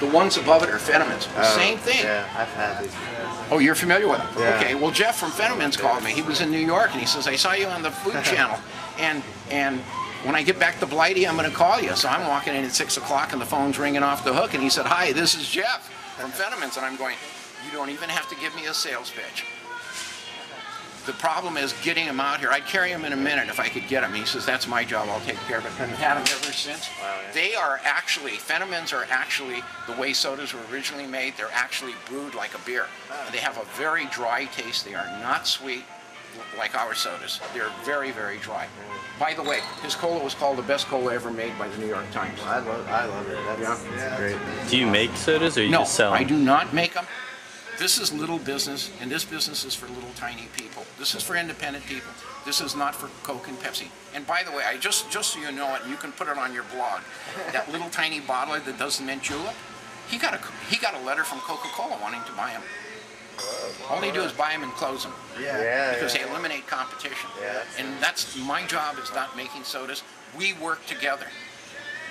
The ones above it are Fenimans. Same thing. Yeah, I've had these. Oh, you're familiar with them? Yeah. Okay, well, Jeff from Fenimans called me. He was in New York, and he says, I saw you on the Food Channel, and when I get back to Blighty, I'm going to call you. So I'm walking in at 6 o'clock, and the phone's ringing off the hook, and he said, hi, this is Jeff from Fenimans, and I'm going, you don't even have to give me a sales pitch. The problem is getting him out here. I'd carry him in a minute if I could get him. He says, that's my job, I'll take care of it. We've had him ever since. Wow, yeah. They are actually, Fenimans are actually, the way sodas were originally made, they're actually brewed like a beer. They have a very dry taste. They are not sweet like our sodas. They're very, very dry. By the way, his cola was called the best cola ever made by the New York Times. I love it. That's great. Do you make sodas or you just sell No, them? I do not make them. This is little business, and this business is for little tiny people. This is for independent people. This is not for Coke and Pepsi. And by the way, just so you know it, and you can put it on your blog, that little tiny bottler that does the mint julep, he got a letter from Coca-Cola wanting to buy him. All they do is buy them and close them. Because they eliminate competition. And that's my job, is not making sodas. We work together.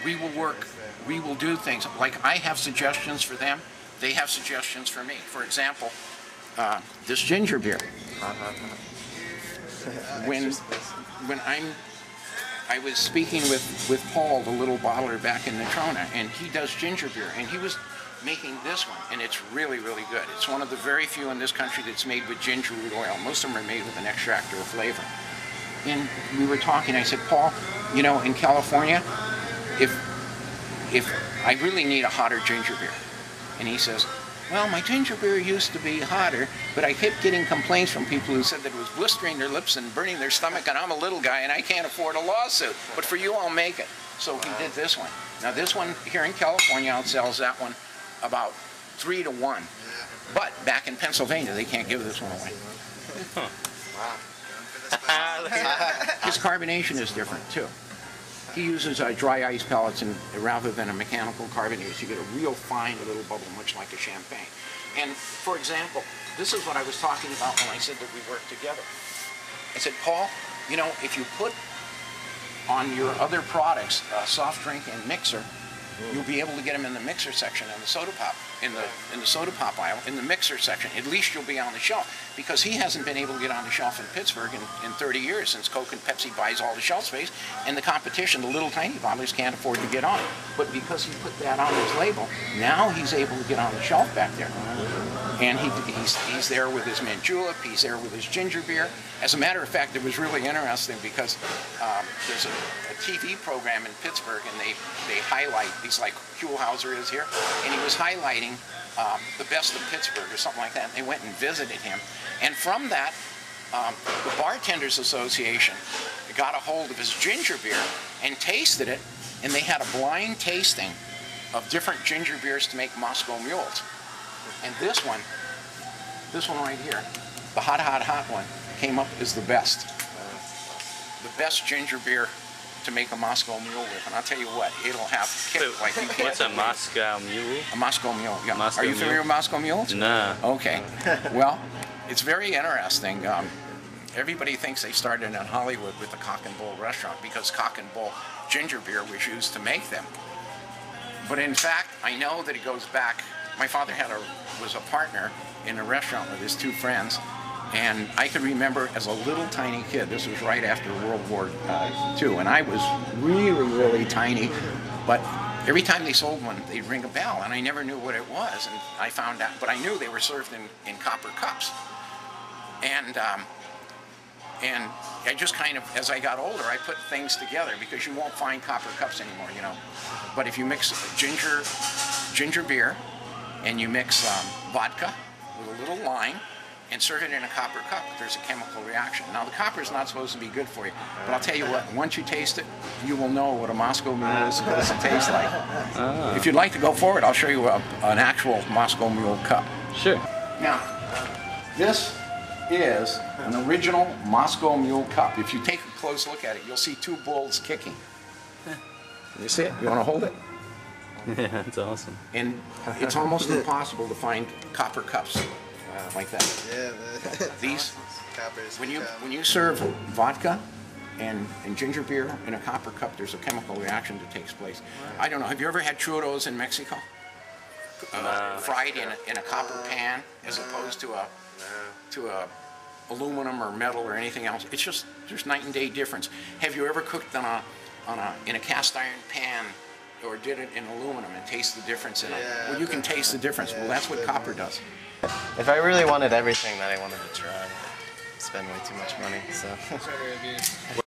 We will do things. Like, I have suggestions for them. They have suggestions for me. For example, this ginger beer. When I was speaking with Paul, the little bottler back in Natrona, and he does ginger beer, and he was making this one, and it's really, really good. It's one of the very few in this country that's made with ginger root oil. Most of them are made with an extract or a flavor. And we were talking, I said, Paul, you know, in California, if I really need a hotter ginger beer. And he says, well, my ginger beer used to be hotter, but I kept getting complaints from people who said that it was blistering their lips and burning their stomach, and I'm a little guy and I can't afford a lawsuit. But for you, I'll make it. So he did this one. Now this one here in California outsells that one about 3 to 1. But back in Pennsylvania, they can't give this one away. His carbonation is different too. He uses dry ice pellets rather than a mechanical carbonate. So you get a real fine little bubble, much like a champagne. And for example, this is what I was talking about when I said that we work together. I said, Paul, you know, if you put on your other products soft drink and mixer, you'll be able to get them in the mixer section in the soda pop, in the soda pop aisle, in the mixer section. At least you'll be on the shelf, because he hasn't been able to get on the shelf in Pittsburgh in 30 years, since Coke and Pepsi buys all the shelf space, and the competition, the little tiny bottlers, can't afford to get on. But because he put that on his label, now he's able to get on the shelf back there. And he's there with his mint julep, he's there with his ginger beer. As a matter of fact, it was really interesting because there's a TV program in Pittsburgh, and they highlight, he's like Kuhlhauser is here, and he was highlighting the best of Pittsburgh or something like that, and they went and visited him. And from that, the Bartenders Association got a hold of his ginger beer and tasted it, and they had a blind tasting of different ginger beers to make Moscow Mules. And this one right here, the hot one, came up as the best. The best ginger beer to make a Moscow Mule with. And I'll tell you what, it'll have kick like you can't. What's a Moscow Mule? A Moscow Mule, yeah. Moscow Are you familiar with Moscow Mules? No. Okay. Well, it's very interesting. Everybody thinks they started in Hollywood with the Cock and Bull restaurant because Cock and Bull ginger beer was used to make them. But in fact, I know that it goes back. My father was a partner in a restaurant with his two friends, and I could remember as a little tiny kid, this was right after World War II, and I was really, really tiny, but every time they sold one, they'd ring a bell, and I never knew what it was, and I found out, but I knew they were served in copper cups. And I just kind of, as I got older, I put things together, because you won't find copper cups anymore, you know. But if you mix ginger beer, and you mix vodka with a little lime and serve it in a copper cup, there's a chemical reaction. Now, the copper is not supposed to be good for you, but I'll tell you what, once you taste it, you will know what a Moscow Mule is supposed to taste like. If you'd like to go forward, I'll show you an actual Moscow Mule cup. Sure. Now, this is an original Moscow Mule cup. If you take a close look at it, you'll see two bulls kicking. You see it? You want to hold it? Yeah, that's awesome. And it's almost impossible to find copper cups like that. Yeah. These, when you serve vodka and ginger beer in a copper cup, there's a chemical reaction that takes place. I don't know. Have you ever had churros in Mexico? fried in a copper pan as opposed to a aluminum or metal or anything else. It's just, there's night and day difference. Have you ever cooked in a cast iron pan or did it in aluminum and taste the difference in it? Well, you can taste the difference. Well, that's what copper does. If I really wanted everything that I wanted to try, I'd spend way too much money. So.